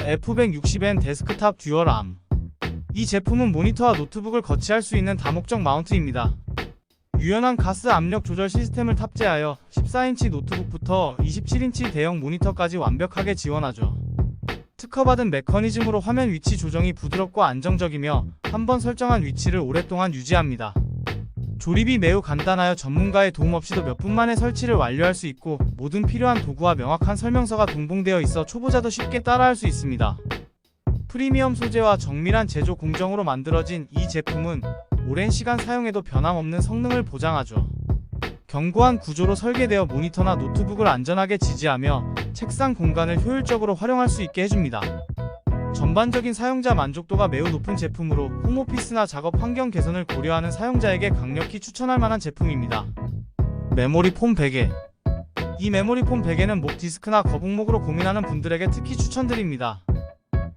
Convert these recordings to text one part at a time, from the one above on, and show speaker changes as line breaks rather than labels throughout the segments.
F160N 데스크탑 듀얼암. 이 제품은 모니터와 노트북을 거치할 수 있는 다목적 마운트입니다. 유연한 가스 압력 조절 시스템을 탑재하여 14인치 노트북부터 27인치 대형 모니터까지 완벽하게 지원하죠. 특허받은 메커니즘으로 화면 위치 조정이 부드럽고 안정적이며 한번 설정한 위치를 오랫동안 유지합니다. 조립이 매우 간단하여 전문가의 도움 없이도 몇 분 만에 설치를 완료할 수 있고, 모든 필요한 도구와 명확한 설명서가 동봉되어 있어 초보자도 쉽게 따라할 수 있습니다. 프리미엄 소재와 정밀한 제조 공정으로 만들어진 이 제품은 오랜 시간 사용해도 변함없는 성능을 보장하죠. 견고한 구조로 설계되어 모니터나 노트북을 안전하게 지지하며 책상 공간을 효율적으로 활용할 수 있게 해줍니다. 전반적인 사용자 만족도가 매우 높은 제품으로 홈오피스나 작업 환경 개선을 고려하는 사용자에게 강력히 추천할 만한 제품입니다. 메모리 폼 베개. 이 메모리 폼 베개는 목 디스크나 거북목으로 고민하는 분들에게 특히 추천드립니다.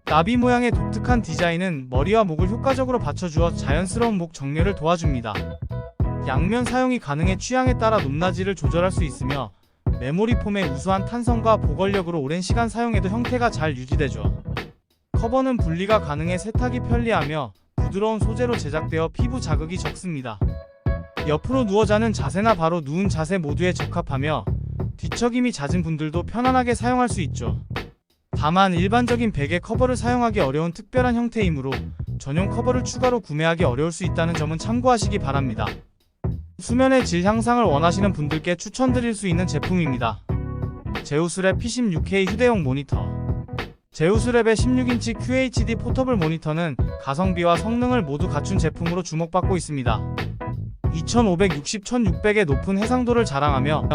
나비 모양의 독특한 디자인은 머리와 목을 효과적으로 받쳐주어 자연스러운 목 정렬을 도와줍니다. 양면 사용이 가능해 취향에 따라 높낮이를 조절할 수 있으며, 메모리 폼의 우수한 탄성과 보관력으로 오랜 시간 사용해도 형태가 잘 유지되죠. 커버는 분리가 가능해 세탁이 편리하며 부드러운 소재로 제작되어 피부 자극이 적습니다. 옆으로 누워 자는 자세나 바로 누운 자세 모두에 적합하며 뒤척임이 잦은 분들도 편안하게 사용할 수 있죠. 다만 일반적인 베개 커버를 사용하기 어려운 특별한 형태이므로 전용 커버를 추가로 구매하기 어려울 수 있다는 점은 참고하시기 바랍니다. 수면의 질 향상을 원하시는 분들께 추천드릴 수 있는 제품입니다. 제우스랩 P16K 휴대용 모니터. 제우스랩의 16인치 QHD 포터블 모니터는 가성비와 성능을 모두 갖춘 제품으로 주목받고 있습니다. 2560, 1600의 높은 해상도를 자랑하며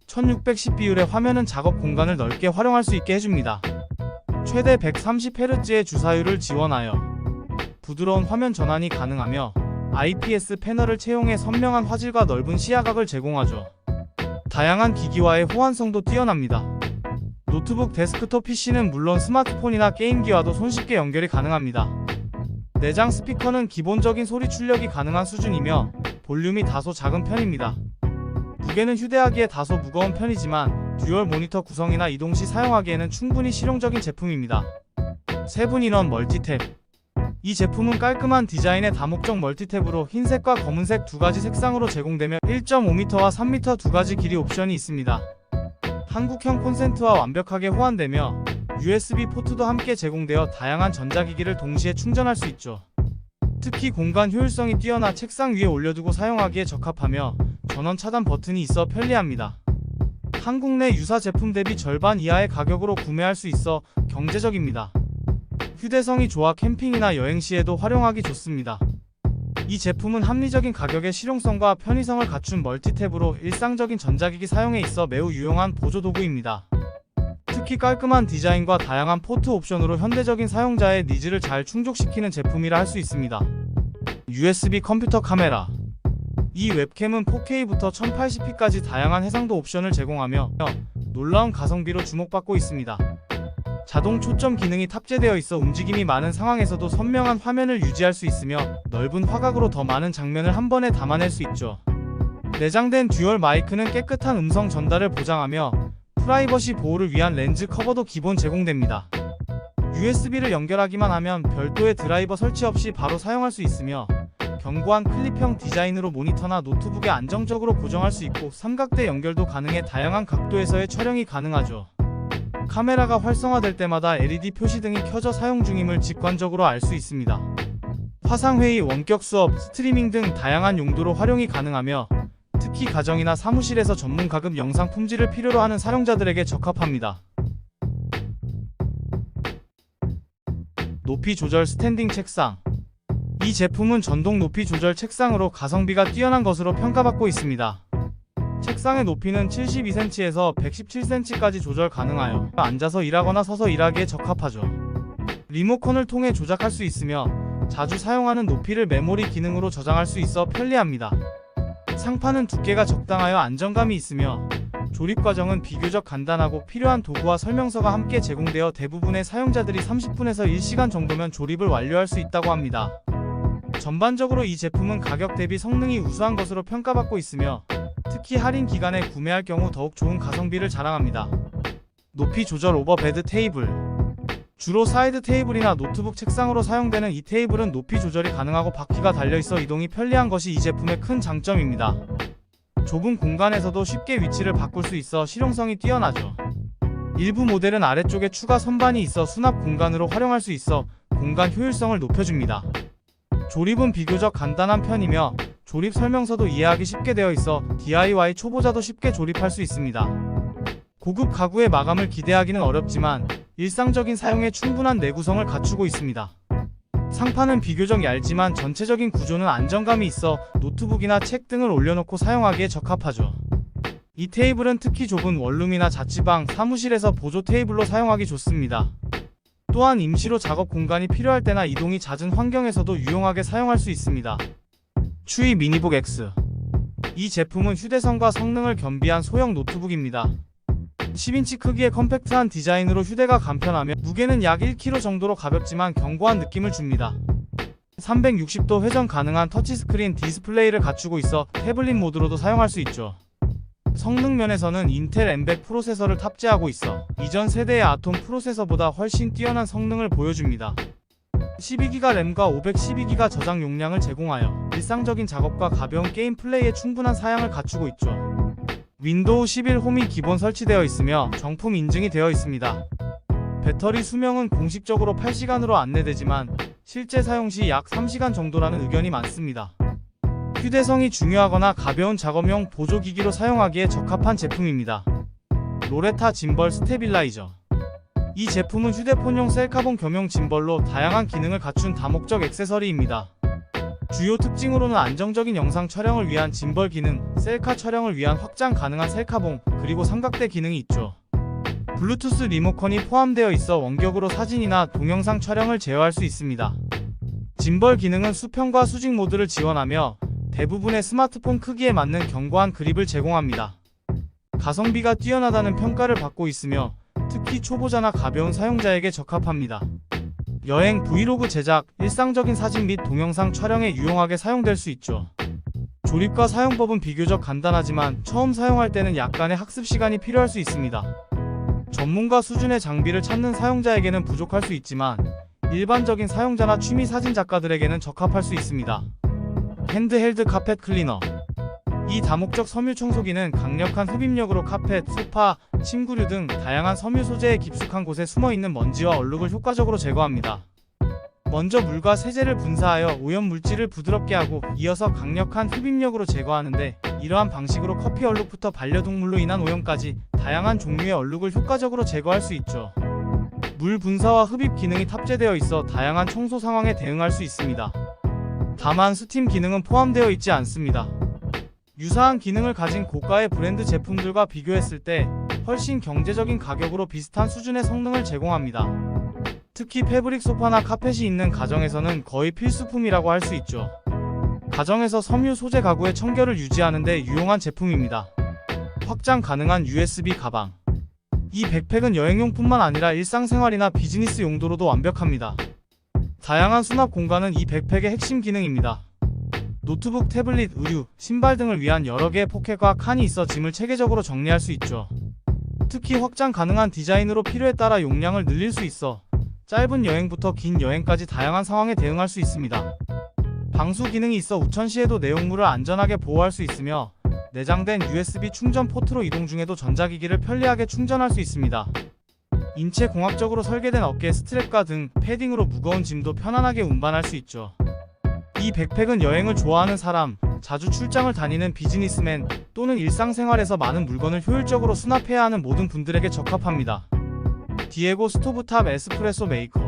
1610 비율의 화면은 작업 공간을 넓게 활용할 수 있게 해줍니다. 최대 130Hz의 주사율을 지원하여 부드러운 화면 전환이 가능하며 IPS 패널을 채용해 선명한 화질과 넓은 시야각을 제공하죠. 다양한 기기와의 호환성도 뛰어납니다. 노트북 데스크톱 PC는 물론 스마트폰이나 게임기와도 손쉽게 연결이 가능합니다. 내장 스피커는 기본적인 소리 출력이 가능한 수준이며 볼륨이 다소 작은 편입니다. 무게는 휴대하기에 다소 무거운 편이지만 듀얼 모니터 구성이나 이동 시 사용하기에는 충분히 실용적인 제품입니다. 세분 인원 멀티탭. 이 제품은 깔끔한 디자인의 다목적 멀티탭으로 흰색과 검은색 두 가지 색상으로 제공되며 1.5m와 3m 두 가지 길이 옵션이 있습니다. 한국형 콘센트와 완벽하게 호환되며 USB 포트도 함께 제공되어 다양한 전자기기를 동시에 충전할 수 있죠. 특히 공간 효율성이 뛰어나 책상 위에 올려두고 사용하기에 적합하며 전원 차단 버튼이 있어 편리합니다. 한국 내 유사 제품 대비 절반 이하의 가격으로 구매할 수 있어 경제적입니다. 휴대성이 좋아 캠핑이나 여행 시에도 활용하기 좋습니다. 이 제품은 합리적인 가격에 실용성과 편의성을 갖춘 멀티탭으로 일상적인 전자기기 사용에 있어 매우 유용한 보조도구입니다. 특히 깔끔한 디자인과 다양한 포트 옵션으로 현대적인 사용자의 니즈를 잘 충족시키는 제품이라 할 수 있습니다. USB 컴퓨터 카메라. 이 웹캠은 4K부터 1080p까지 다양한 해상도 옵션을 제공하며 놀라운 가성비로 주목받고 있습니다. 자동 초점 기능이 탑재되어 있어 움직임이 많은 상황에서도 선명한 화면을 유지할 수 있으며 넓은 화각으로 더 많은 장면을 한 번에 담아낼 수 있죠. 내장된 듀얼 마이크는 깨끗한 음성 전달을 보장하며 프라이버시 보호를 위한 렌즈 커버도 기본 제공됩니다. USB를 연결하기만 하면 별도의 드라이버 설치 없이 바로 사용할 수 있으며 견고한 클립형 디자인으로 모니터나 노트북에 안정적으로 고정할 수 있고 삼각대 연결도 가능해 다양한 각도에서의 촬영이 가능하죠. 카메라가 활성화될 때마다 LED 표시등이 켜져 사용 중임을 직관적으로 알 수 있습니다. 화상회의, 원격 수업, 스트리밍 등 다양한 용도로 활용이 가능하며 특히 가정이나 사무실에서 전문 가급 영상 품질을 필요로 하는 사용자들에게 적합합니다. 높이 조절 스탠딩 책상. 이 제품은 전동 높이 조절 책상으로 가성비가 뛰어난 것으로 평가받고 있습니다. 책상의 높이는 72cm에서 117cm까지 조절 가능하여 앉아서 일하거나 서서 일하기에 적합하죠. 리모컨을 통해 조작할 수 있으며 자주 사용하는 높이를 메모리 기능으로 저장할 수 있어 편리합니다. 상판은 두께가 적당하여 안정감이 있으며 조립 과정은 비교적 간단하고 필요한 도구와 설명서가 함께 제공되어 대부분의 사용자들이 30분에서 1시간 정도면 조립을 완료할 수 있다고 합니다. 전반적으로 이 제품은 가격 대비 성능이 우수한 것으로 평가받고 있으며 특히 할인 기간에 구매할 경우 더욱 좋은 가성비를 자랑합니다. 높이 조절 오버베드 테이블. 주로 사이드 테이블이나 노트북 책상으로 사용되는 이 테이블은 높이 조절이 가능하고 바퀴가 달려있어 이동이 편리한 것이 이 제품의 큰 장점입니다. 좁은 공간에서도 쉽게 위치를 바꿀 수 있어 실용성이 뛰어나죠. 일부 모델은 아래쪽에 추가 선반이 있어 수납 공간으로 활용할 수 있어 공간 효율성을 높여줍니다. 조립은 비교적 간단한 편이며 조립 설명서도 이해하기 쉽게 되어 있어 DIY 초보자도 쉽게 조립할 수 있습니다. 고급 가구의 마감을 기대하기는 어렵지만 일상적인 사용에 충분한 내구성을 갖추고 있습니다. 상판은 비교적 얇지만 전체적인 구조는 안정감이 있어 노트북이나 책 등을 올려놓고 사용하기에 적합하죠. 이 테이블은 특히 좁은 원룸이나 자취방, 사무실에서 보조 테이블로 사용하기 좋습니다. 또한 임시로 작업 공간이 필요할 때나 이동이 잦은 환경에서도 유용하게 사용할 수 있습니다. 추이 미니북 X. 이 제품은 휴대성과 성능을 겸비한 소형 노트북입니다. 10인치 크기의 컴팩트한 디자인으로 휴대가 간편하며 무게는 약 1kg 정도로 가볍지만 견고한 느낌을 줍니다. 360도 회전 가능한 터치스크린 디스플레이를 갖추고 있어 태블릿 모드로도 사용할 수 있죠. 성능 면에서는 인텔 M100 프로세서를 탑재하고 있어 이전 세대의 아톰 프로세서보다 훨씬 뛰어난 성능을 보여줍니다. 12기가 램과 512기가 저장 용량을 제공하여 일상적인 작업과 가벼운 게임 플레이에 충분한 사양을 갖추고 있죠. 윈도우 11 홈이 기본 설치되어 있으며 정품 인증이 되어 있습니다. 배터리 수명은 공식적으로 8시간으로 안내되지만 실제 사용 시 약 3시간 정도라는 의견이 많습니다. 휴대성이 중요하거나 가벼운 작업용 보조기기로 사용하기에 적합한 제품입니다. 로레타 짐벌 스테빌라이저. 이 제품은 휴대폰용 셀카봉 겸용 짐벌로 다양한 기능을 갖춘 다목적 액세서리입니다. 주요 특징으로는 안정적인 영상 촬영을 위한 짐벌 기능, 셀카 촬영을 위한 확장 가능한 셀카봉, 그리고 삼각대 기능이 있죠. 블루투스 리모컨이 포함되어 있어 원격으로 사진이나 동영상 촬영을 제어할 수 있습니다. 짐벌 기능은 수평과 수직 모드를 지원하며 대부분의 스마트폰 크기에 맞는 견고한 그립을 제공합니다. 가성비가 뛰어나다는 평가를 받고 있으며 특히 초보자나 가벼운 사용자에게 적합합니다. 여행, 브이로그 제작, 일상적인 사진 및 동영상 촬영에 유용하게 사용될 수 있죠. 조립과 사용법은 비교적 간단하지만 처음 사용할 때는 약간의 학습 시간이 필요할 수 있습니다. 전문가 수준의 장비를 찾는 사용자에게는 부족할 수 있지만 일반적인 사용자나 취미 사진 작가들에게는 적합할 수 있습니다. 핸드헬드 카펫 클리너. 이 다목적 섬유 청소기는 강력한 흡입력으로 카펫, 소파, 침구류 등 다양한 섬유 소재의 깊숙한 곳에 숨어있는 먼지와 얼룩을 효과적으로 제거합니다. 먼저 물과 세제를 분사하여 오염 물질을 부드럽게 하고 이어서 강력한 흡입력으로 제거하는데 이러한 방식으로 커피 얼룩부터 반려동물로 인한 오염까지 다양한 종류의 얼룩을 효과적으로 제거할 수 있죠. 물 분사와 흡입 기능이 탑재되어 있어 다양한 청소 상황에 대응할 수 있습니다. 다만 스팀 기능은 포함되어 있지 않습니다. 유사한 기능을 가진 고가의 브랜드 제품들과 비교했을 때 훨씬 경제적인 가격으로 비슷한 수준의 성능을 제공합니다. 특히 패브릭 소파나 카펫이 있는 가정에서는 거의 필수품이라고 할 수 있죠. 가정에서 섬유 소재 가구의 청결을 유지하는 데 유용한 제품입니다. 확장 가능한 USB 가방. 이 백팩은 여행용뿐만 아니라 일상생활이나 비즈니스 용도로도 완벽합니다. 다양한 수납 공간은 이 백팩의 핵심 기능입니다. 노트북, 태블릿, 의류, 신발 등을 위한 여러 개의 포켓과 칸이 있어 짐을 체계적으로 정리할 수 있죠. 특히 확장 가능한 디자인으로 필요에 따라 용량을 늘릴 수 있어 짧은 여행부터 긴 여행까지 다양한 상황에 대응할 수 있습니다. 방수 기능이 있어 우천 시에도 내용물을 안전하게 보호할 수 있으며 내장된 USB 충전 포트로 이동 중에도 전자기기를 편리하게 충전할 수 있습니다. 인체 공학적으로 설계된 어깨 스트랩과 등 패딩으로 무거운 짐도 편안하게 운반할 수 있죠. 이 백팩은 여행을 좋아하는 사람, 자주 출장을 다니는 비즈니스맨 또는 일상생활에서 많은 물건을 효율적으로 수납해야 하는 모든 분들에게 적합합니다. 디에고 스토브탑 에스프레소 메이커.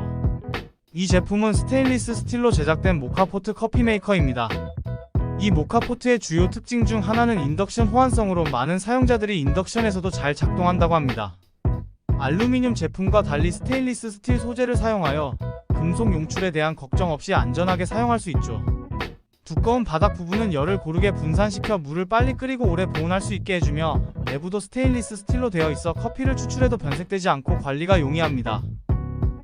이 제품은 스테인리스 스틸로 제작된 모카포트 커피 메이커입니다. 이 모카포트의 주요 특징 중 하나는 인덕션 호환성으로 많은 사용자들이 인덕션에서도 잘 작동한다고 합니다. 알루미늄 제품과 달리 스테인리스 스틸 소재를 사용하여 금속 용출에 대한 걱정 없이 안전하게 사용할 수 있죠. 두꺼운 바닥 부분은 열을 고르게 분산시켜 물을 빨리 끓이고 오래 보온할 수 있게 해주며 내부도 스테인리스 스틸로 되어 있어 커피를 추출해도 변색되지 않고 관리가 용이합니다.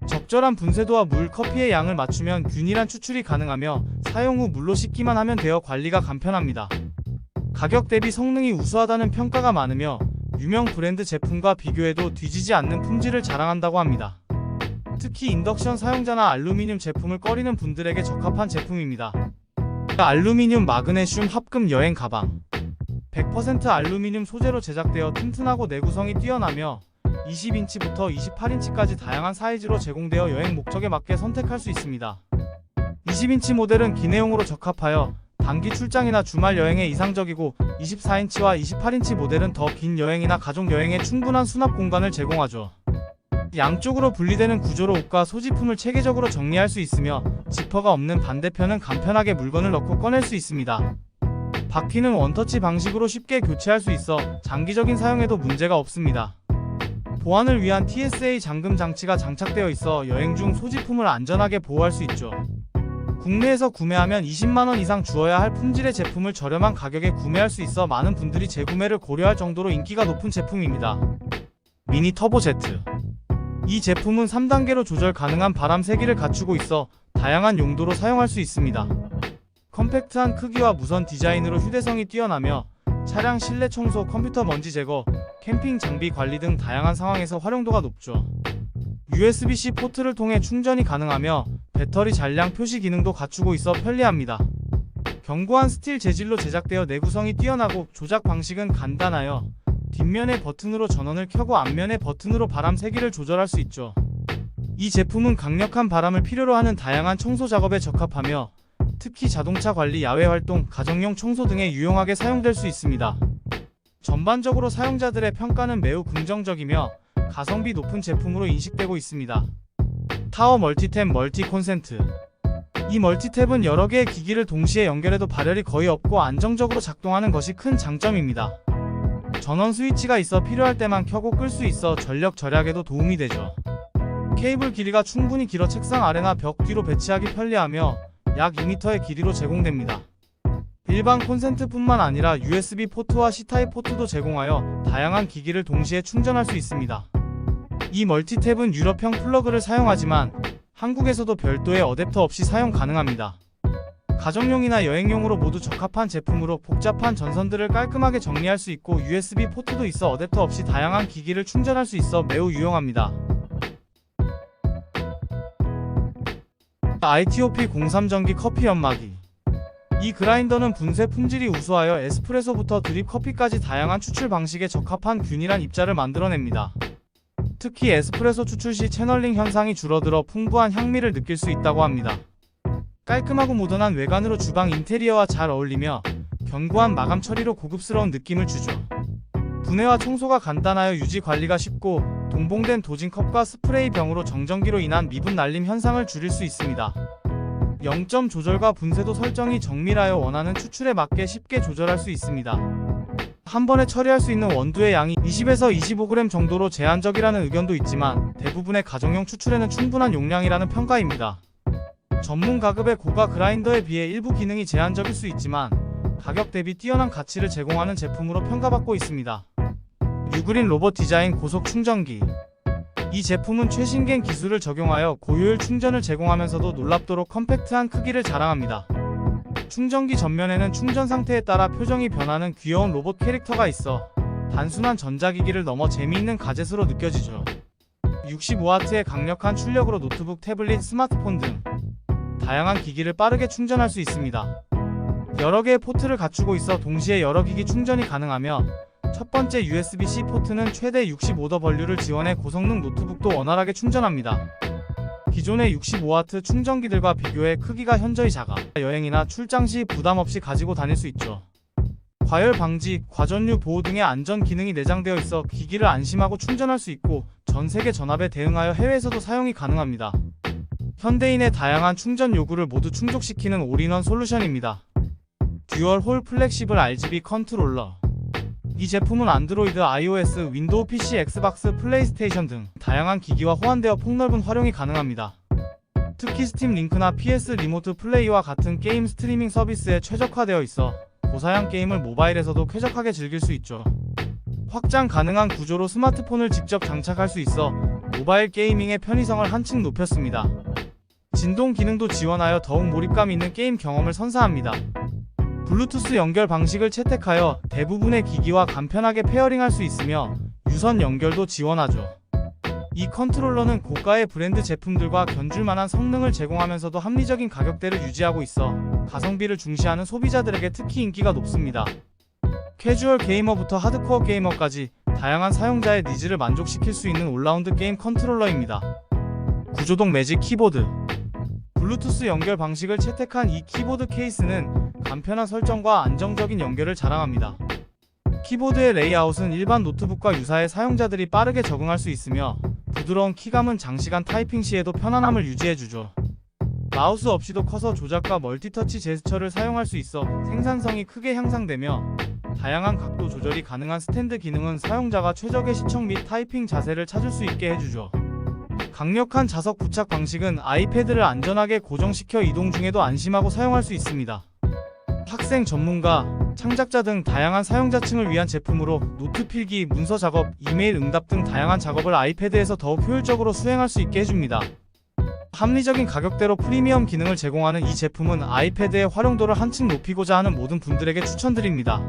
적절한 분쇄도와 물, 커피의 양을 맞추면 균일한 추출이 가능하며 사용 후 물로 씻기만 하면 되어 관리가 간편합니다. 가격 대비 성능이 우수하다는 평가가 많으며 유명 브랜드 제품과 비교해도 뒤지지 않는 품질을 자랑한다고 합니다. 특히 인덕션 사용자나 알루미늄 제품을 꺼리는 분들에게 적합한 제품입니다. 알루미늄 마그네슘 합금 여행 가방. 100% 알루미늄 소재로 제작되어 튼튼하고 내구성이 뛰어나며 20인치부터 28인치까지 다양한 사이즈로 제공되어 여행 목적에 맞게 선택할 수 있습니다. 20인치 모델은 기내용으로 적합하여 단기 출장이나 주말 여행에 이상적이고, 24인치와 28인치 모델은 더 긴 여행이나 가족 여행에 충분한 수납 공간을 제공하죠. 양쪽으로 분리되는 구조로 옷과 소지품을 체계적으로 정리할 수 있으며, 지퍼가 없는 반대편은 간편하게 물건을 넣고 꺼낼 수 있습니다. 바퀴는 원터치 방식으로 쉽게 교체할 수 있어 장기적인 사용에도 문제가 없습니다. 보안을 위한 TSA 잠금 장치가 장착되어 있어 여행 중 소지품을 안전하게 보호할 수 있죠. 국내에서 구매하면 20만원 이상 주어야 할 품질의 제품을 저렴한 가격에 구매할 수 있어 많은 분들이 재구매를 고려할 정도로 인기가 높은 제품입니다. 미니 터보 제트. 이 제품은 3단계로 조절 가능한 바람 세기를 갖추고 있어 다양한 용도로 사용할 수 있습니다. 컴팩트한 크기와 무선 디자인으로 휴대성이 뛰어나며 차량 실내 청소, 컴퓨터 먼지 제거, 캠핑 장비 관리 등 다양한 상황에서 활용도가 높죠. USB-C 포트를 통해 충전이 가능하며 배터리 잔량 표시 기능도 갖추고 있어 편리합니다. 견고한 스틸 재질로 제작되어 내구성이 뛰어나고 조작 방식은 간단하여 뒷면의 버튼으로 전원을 켜고 앞면의 버튼으로 바람 세기를 조절할 수 있죠. 이 제품은 강력한 바람을 필요로 하는 다양한 청소 작업에 적합하며 특히 자동차 관리, 야외 활동, 가정용 청소 등에 유용하게 사용될 수 있습니다. 전반적으로 사용자들의 평가는 매우 긍정적이며 가성비 높은 제품으로 인식되고 있습니다. 타워 멀티탭 멀티 콘센트. 이 멀티탭은 여러 개의 기기를 동시에 연결해도 발열이 거의 없고 안정적으로 작동하는 것이 큰 장점입니다. 전원 스위치가 있어 필요할 때만 켜고 끌 수 있어 전력 절약에도 도움이 되죠. 케이블 길이가 충분히 길어 책상 아래나 벽 뒤로 배치하기 편리하며 약 2m의 길이로 제공됩니다. 일반 콘센트뿐만 아니라 USB 포트와 C타입 포트도 제공하여 다양한 기기를 동시에 충전할 수 있습니다. 이 멀티탭은 유럽형 플러그를 사용하지만 한국에서도 별도의 어댑터 없이 사용 가능합니다. 가정용이나 여행용으로 모두 적합한 제품으로 복잡한 전선들을 깔끔하게 정리할 수 있고, USB 포트도 있어 어댑터 없이 다양한 기기를 충전할 수 있어 매우 유용합니다. ITOP 03 전기 커피 연마기. 이 그라인더는 분쇄 품질이 우수하여 에스프레소부터 드립 커피까지 다양한 추출 방식에 적합한 균일한 입자를 만들어냅니다. 특히 에스프레소 추출 시 채널링 현상이 줄어들어 풍부한 향미를 느낄 수 있다고 합니다. 깔끔하고 모던한 외관으로 주방 인테리어와 잘 어울리며 견고한 마감 처리로 고급스러운 느낌을 주죠. 분해와 청소가 간단하여 유지 관리가 쉽고 동봉된 도징컵과 스프레이 병으로 정전기로 인한 미분 날림 현상을 줄일 수 있습니다. 0점 조절과 분쇄도 설정이 정밀하여 원하는 추출에 맞게 쉽게 조절할 수 있습니다. 한 번에 처리할 수 있는 원두의 양이 20에서 25g 정도로 제한적이라는 의견도 있지만 대부분의 가정용 추출에는 충분한 용량이라는 평가입니다. 전문 가급의 고가 그라인더에 비해 일부 기능이 제한적일 수 있지만 가격 대비 뛰어난 가치를 제공하는 제품으로 평가받고 있습니다. 유그린 로봇 디자인 고속 충전기. 이 제품은 최신경 기술을 적용하여 고효율 충전을 제공하면서도 놀랍도록 컴팩트한 크기를 자랑합니다. 충전기 전면에는 충전 상태에 따라 표정이 변하는 귀여운 로봇 캐릭터가 있어 단순한 전자기기를 넘어 재미있는 가젯으로 느껴지죠. 65W의 강력한 출력으로 노트북, 태블릿, 스마트폰 등 다양한 기기를 빠르게 충전할 수 있습니다. 여러 개의 포트를 갖추고 있어 동시에 여러 기기 충전이 가능하며 첫 번째 USB-C 포트는 최대 65W를 지원해 고성능 노트북도 원활하게 충전합니다. 기존의 65W 충전기들과 비교해 크기가 현저히 작아 여행이나 출장 시 부담 없이 가지고 다닐 수 있죠. 과열 방지, 과전류 보호 등의 안전 기능이 내장되어 있어 기기를 안심하고 충전할 수 있고 전 세계 전압에 대응하여 해외에서도 사용이 가능합니다. 현대인의 다양한 충전 요구를 모두 충족시키는 올인원 솔루션입니다. 듀얼 홀 플렉시블 RGB 컨트롤러. 이 제품은 안드로이드, iOS, 윈도우 PC, 엑스박스, 플레이스테이션 등 다양한 기기와 호환되어 폭넓은 활용이 가능합니다. 특히 스팀 링크나 PS 리모트 플레이와 같은 게임 스트리밍 서비스에 최적화되어 있어 고사양 게임을 모바일에서도 쾌적하게 즐길 수 있죠. 확장 가능한 구조로 스마트폰을 직접 장착할 수 있어 모바일 게이밍의 편의성을 한층 높였습니다. 진동 기능도 지원하여 더욱 몰입감 있는 게임 경험을 선사합니다. 블루투스 연결 방식을 채택하여 대부분의 기기와 간편하게 페어링할 수 있으며 유선 연결도 지원하죠. 이 컨트롤러는 고가의 브랜드 제품들과 견줄만한 성능을 제공하면서도 합리적인 가격대를 유지하고 있어 가성비를 중시하는 소비자들에게 특히 인기가 높습니다. 캐주얼 게이머부터 하드코어 게이머까지 다양한 사용자의 니즈를 만족시킬 수 있는 올라운드 게임 컨트롤러입니다. 구조동 매직 키보드. 블루투스 연결 방식을 채택한 이 키보드 케이스는 간편한 설정과 안정적인 연결을 자랑합니다. 키보드의 레이아웃은 일반 노트북과 유사해 사용자들이 빠르게 적응할 수 있으며 부드러운 키감은 장시간 타이핑 시에도 편안함을 유지해주죠. 마우스 없이도 커서 조작과 멀티터치 제스처를 사용할 수 있어 생산성이 크게 향상되며 다양한 각도 조절이 가능한 스탠드 기능은 사용자가 최적의 시청 및 타이핑 자세를 찾을 수 있게 해주죠. 강력한 자석 부착 방식은 아이패드를 안전하게 고정시켜 이동 중에도 안심하고 사용할 수 있습니다. 학생 전문가, 창작자 등 다양한 사용자층을 위한 제품으로 노트 필기, 문서 작업, 이메일 응답 등 다양한 작업을 아이패드에서 더욱 효율적으로 수행할 수 있게 해줍니다. 합리적인 가격대로 프리미엄 기능을 제공하는 이 제품은 아이패드의 활용도를 한층 높이고자 하는 모든 분들에게 추천드립니다.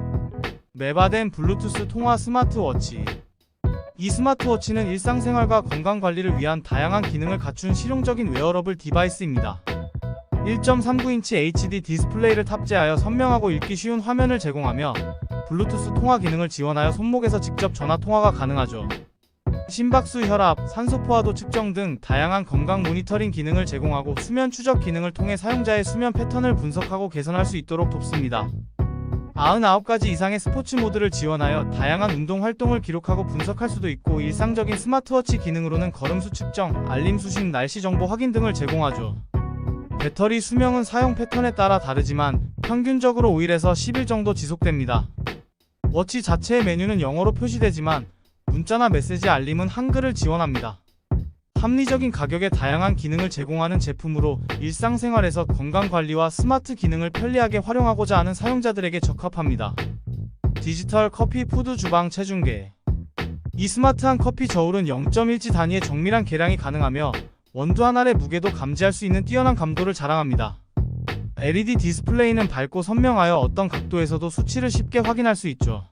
매바덴 블루투스 통화 스마트워치. 이 스마트워치는 일상생활과 건강관리를 위한 다양한 기능을 갖춘 실용적인 웨어러블 디바이스입니다. 1.39인치 HD 디스플레이를 탑재하여 선명하고 읽기 쉬운 화면을 제공하며 블루투스 통화 기능을 지원하여 손목에서 직접 전화 통화가 가능하죠. 심박수, 혈압, 산소 포화도 측정 등 다양한 건강 모니터링 기능을 제공하고 수면 추적 기능을 통해 사용자의 수면 패턴을 분석하고 개선할 수 있도록 돕습니다. 99가지 이상의 스포츠 모드를 지원하여 다양한 운동 활동을 기록하고 분석할 수도 있고 일상적인 스마트워치 기능으로는 걸음수 측정, 알림 수신, 날씨 정보 확인 등을 제공하죠. 배터리 수명은 사용 패턴에 따라 다르지만 평균적으로 5일에서 10일 정도 지속됩니다. 워치 자체의 메뉴는 영어로 표시되지만 문자나 메시지 알림은 한글을 지원합니다. 합리적인 가격에 다양한 기능을 제공하는 제품으로 일상생활에서 건강관리와 스마트 기능을 편리하게 활용하고자 하는 사용자들에게 적합합니다. 디지털 커피 푸드 주방 체중계. 이 스마트한 커피 저울은 0.1지 단위의 정밀한 계량이 가능하며 원두 한 알의 무게도 감지할 수 있는 뛰어난 감도를 자랑합니다. LED 디스플레이는 밝고 선명하여 어떤 각도에서도 수치를 쉽게 확인할 수 있죠.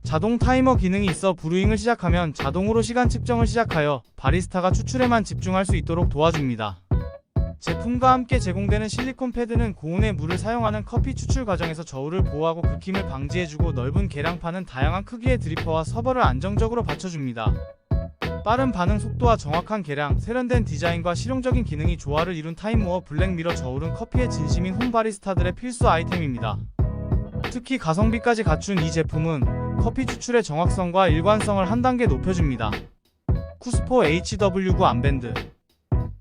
자동 타이머 기능이 있어 브루잉을 시작하면 자동으로 시간 측정을 시작하여 바리스타가 추출에만 집중할 수 있도록 도와줍니다. 제품과 함께 제공되는 실리콘 패드는 고온의 물을 사용하는 커피 추출 과정에서 저울을 보호하고 긁힘을 방지해주고 넓은 계량판은 다양한 크기의 드리퍼와 서버를 안정적으로 받쳐줍니다. 빠른 반응 속도와 정확한 계량, 세련된 디자인과 실용적인 기능이 조화를 이룬 타임모어 블랙미러 저울은 커피의 진심인 홈바리스타들의 필수 아이템입니다. 특히 가성비까지 갖춘 이 제품은 커피 추출의 정확성과 일관성을 한 단계 높여줍니다. 쿠스포 HW9 암밴드.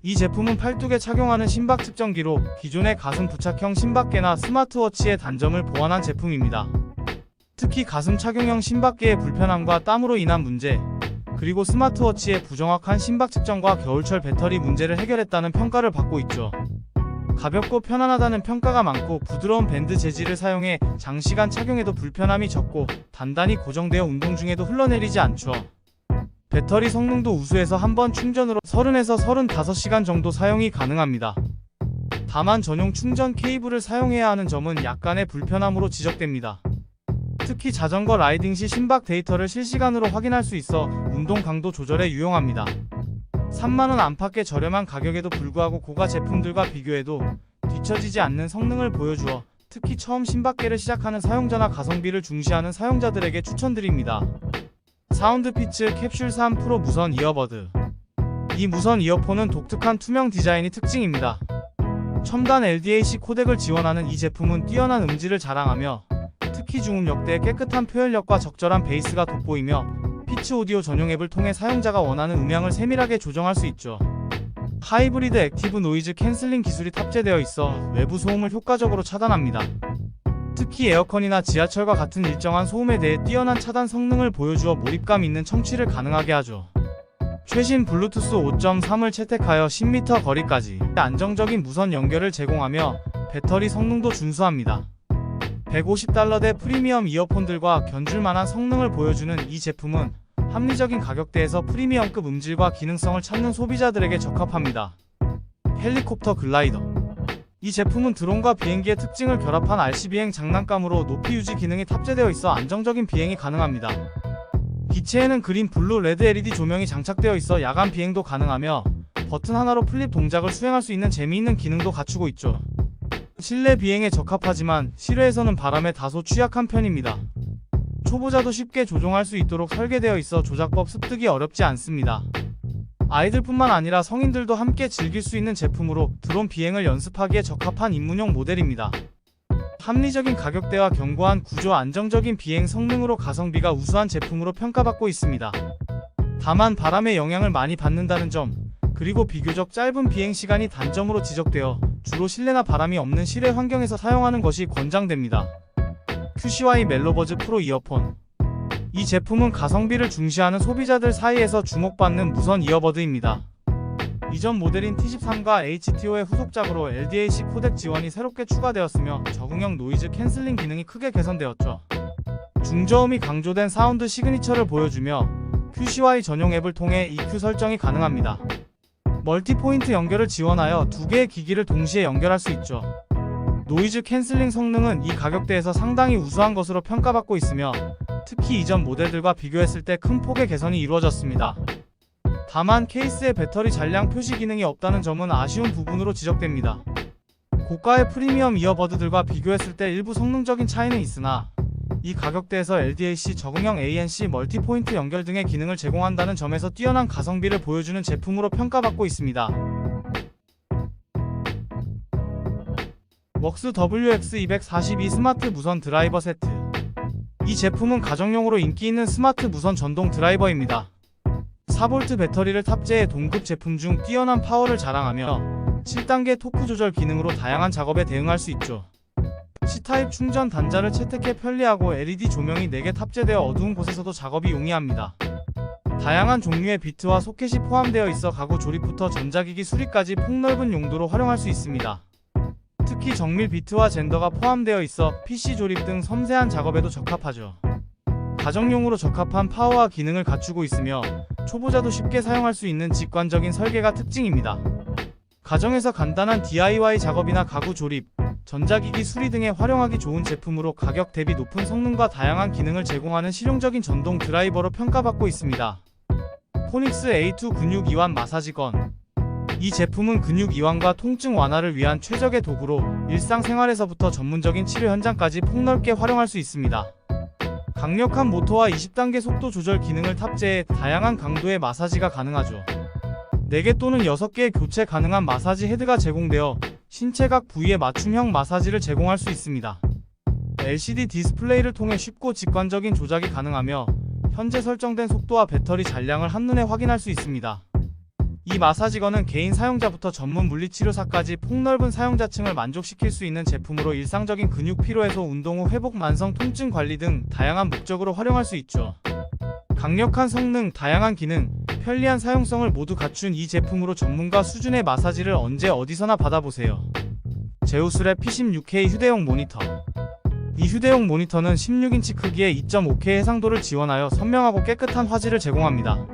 이 제품은 팔뚝에 착용하는 심박 측정기로 기존의 가슴 부착형 심박계나 스마트워치의 단점을 보완한 제품입니다. 특히 가슴 착용형 심박계의 불편함과 땀으로 인한 문제, 그리고 스마트워치의 부정확한 심박 측정과 겨울철 배터리 문제를 해결했다는 평가를 받고 있죠. 가볍고 편안하다는 평가가 많고 부드러운 밴드 재질을 사용해 장시간 착용해도 불편함이 적고 단단히 고정되어 운동 중에도 흘러내리지 않죠. 배터리 성능도 우수해서 한번 충전으로 30에서 35시간 정도 사용이 가능합니다. 다만 전용 충전 케이블을 사용해야 하는 점은 약간의 불편함으로 지적됩니다. 특히 자전거 라이딩 시 심박 데이터를 실시간으로 확인할 수 있어 운동 강도 조절에 유용합니다. 3만원 안팎의 저렴한 가격에도 불구하고 고가 제품들과 비교해도 뒤처지지 않는 성능을 보여주어 특히 처음 심박계를 시작하는 사용자나 가성비를 중시하는 사용자들에게 추천드립니다. 사운드피츠 캡슐 3 프로 무선 이어버드. 이 무선 이어폰은 독특한 투명 디자인이 특징입니다. 첨단 LDAC 코덱을 지원하는 이 제품은 뛰어난 음질을 자랑하며 특히 중음역대의 깨끗한 표현력과 적절한 베이스가 돋보이며 피치 오디오 전용 앱을 통해 사용자가 원하는 음향을 세밀하게 조정할 수 있죠. 하이브리드 액티브 노이즈 캔슬링 기술이 탑재되어 있어 외부 소음을 효과적으로 차단합니다. 특히 에어컨이나 지하철과 같은 일정한 소음에 대해 뛰어난 차단 성능을 보여주어 몰입감 있는 청취를 가능하게 하죠. 최신 블루투스 5.3을 채택하여 10m 거리까지 안정적인 무선 연결을 제공하며 배터리 성능도 준수합니다. $150대 프리미엄 이어폰들과 견줄만한 성능을 보여주는 이 제품은 합리적인 가격대에서 프리미엄급 음질과 기능성을 찾는 소비자들에게 적합합니다. 헬리콥터 글라이더. 이 제품은 드론과 비행기의 특징을 결합한 RC 비행 장난감으로 높이 유지 기능이 탑재되어 있어 안정적인 비행이 가능합니다. 기체에는 그린, 블루, 레드 LED 조명이 장착되어 있어 야간 비행도 가능하며 버튼 하나로 플립 동작을 수행할 수 있는 재미있는 기능도 갖추고 있죠. 실내 비행에 적합하지만 실외에서는 바람에 다소 취약한 편입니다. 초보자도 쉽게 조종할 수 있도록 설계되어 있어 조작법 습득이 어렵지 않습니다. 아이들뿐만 아니라 성인들도 함께 즐길 수 있는 제품으로 드론 비행을 연습하기에 적합한 입문용 모델입니다. 합리적인 가격대와 견고한 구조, 안정적인 비행 성능으로 가성비가 우수한 제품으로 평가받고 있습니다. 다만 바람의 영향을 많이 받는다는 점, 그리고 비교적 짧은 비행 시간이 단점으로 지적되어 주로 실내나 바람이 없는 실외 환경에서 사용하는 것이 권장됩니다. QCY 멜로버즈 프로 이어폰. 이 제품은 가성비를 중시하는 소비자들 사이에서 주목받는 무선 이어버드입니다. 이전 모델인 T13과 HTO의 후속작으로 LDAC 코덱 지원이 새롭게 추가되었으며 적응형 노이즈 캔슬링 기능이 크게 개선되었죠. 중저음이 강조된 사운드 시그니처를 보여주며 QCY 전용 앱을 통해 EQ 설정이 가능합니다. 멀티포인트 연결을 지원하여 두 개의 기기를 동시에 연결할 수 있죠. 노이즈 캔슬링 성능은 이 가격대에서 상당히 우수한 것으로 평가받고 있으며 특히 이전 모델들과 비교했을 때 큰 폭의 개선이 이루어졌습니다. 다만 케이스에 배터리 잔량 표시 기능이 없다는 점은 아쉬운 부분으로 지적됩니다. 고가의 프리미엄 이어버드들과 비교했을 때 일부 성능적인 차이는 있으나 이 가격대에서 LDAC 적응형 ANC 멀티포인트 연결 등의 기능을 제공한다는 점에서 뛰어난 가성비를 보여주는 제품으로 평가받고 있습니다. 웍스 WX242 스마트 무선 드라이버 세트. 이 제품은 가정용으로 인기 있는 스마트 무선 전동 드라이버입니다. 4V 배터리를 탑재해 동급 제품 중 뛰어난 파워를 자랑하며 7단계 토크 조절 기능으로 다양한 작업에 대응할 수 있죠. C타입 충전 단자를 채택해 편리하고 LED 조명이 4개 탑재되어 어두운 곳에서도 작업이 용이합니다. 다양한 종류의 비트와 소켓이 포함되어 있어 가구 조립부터 전자기기 수리까지 폭넓은 용도로 활용할 수 있습니다. 특히 정밀 비트와 젠더가 포함되어 있어 PC 조립 등 섬세한 작업에도 적합하죠. 가정용으로 적합한 파워와 기능을 갖추고 있으며 초보자도 쉽게 사용할 수 있는 직관적인 설계가 특징입니다. 가정에서 간단한 DIY 작업이나 가구 조립, 전자기기 수리 등에 활용하기 좋은 제품으로 가격 대비 높은 성능과 다양한 기능을 제공하는 실용적인 전동 드라이버로 평가받고 있습니다. 포닉스 A2 근육 이완 마사지건. 이 제품은 근육 이완과 통증 완화를 위한 최적의 도구로 일상생활에서부터 전문적인 치료 현장까지 폭넓게 활용할 수 있습니다. 강력한 모터와 20단계 속도 조절 기능을 탑재해 다양한 강도의 마사지가 가능하죠. 4개 또는 6개의 교체 가능한 마사지 헤드가 제공되어 신체 각 부위에 맞춤형 마사지를 제공할 수 있습니다. LCD 디스플레이를 통해 쉽고 직관적인 조작이 가능하며 현재 설정된 속도와 배터리 잔량을 한눈에 확인할 수 있습니다. 이 마사지건은 개인 사용자부터 전문 물리치료사까지 폭넓은 사용자층을 만족시킬 수 있는 제품으로 일상적인 근육 피로해소, 운동 후 회복, 만성 통증 관리 등 다양한 목적으로 활용할 수 있죠. 강력한 성능, 다양한 기능, 편리한 사용성을 모두 갖춘 이 제품으로 전문가 수준의 마사지를 언제 어디서나 받아보세요. 제우스랩 P16K 휴대용 모니터. 이 휴대용 모니터는 16인치 크기의 2.5K 해상도를 지원하여 선명하고 깨끗한 화질을 제공합니다.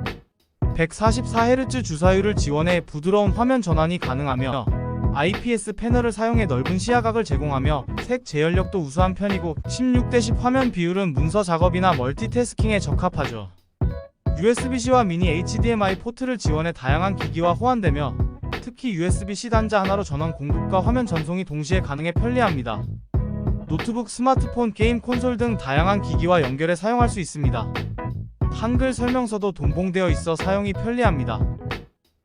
144Hz 주사율을 지원해 부드러운 화면 전환이 가능하며 IPS 패널을 사용해 넓은 시야각을 제공하며 색 제열력도 우수한 편이고 16:10 화면 비율은 문서 작업이나 멀티태스킹에 적합하죠. USB-C와 미니 HDMI 포트를 지원해 다양한 기기와 호환되며 특히 USB-C 단자 하나로 전원 공급과 화면 전송이 동시에 가능해 편리합니다. 노트북, 스마트폰, 게임 콘솔 등 다양한 기기와 연결해 사용할 수 있습니다. 한글 설명서도 동봉되어 있어 사용이 편리합니다.